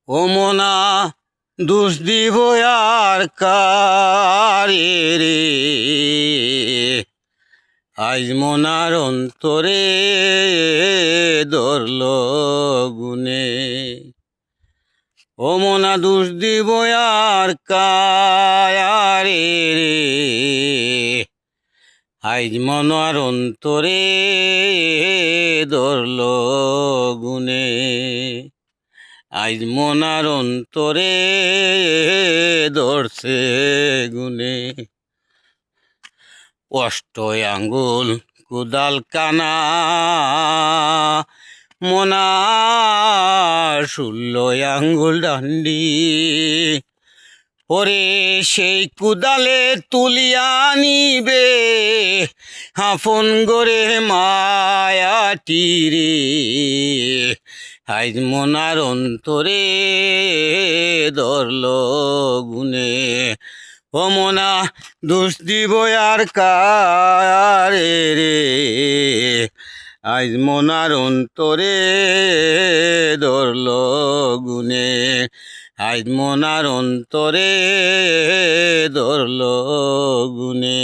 ও মনা দোষ দিব আর কারে রে, আজ মনার অন্তরে ধরল গুনে। ও মনা দোষ দিব আর কারে রে, আজ মনার অন্তরে ধরল গুনে। আজ মনার অন্তরে ধরছে গুনে। অষ্ট আঙ্গুল কুদাল কানা মনার 16 আঙ্গুল ডান্ডি, ওরে সেই কুদালে তুলিয়া নিবে আপন গরে মায়াটি রে। আজ মনার অন্তরে ধরল গুনে। ও মনা দোষ দিব আর কারে রে, আজ মনার অন্তরে ধরল গুনে। আজ মনার অন্তরে ধরল গুনে।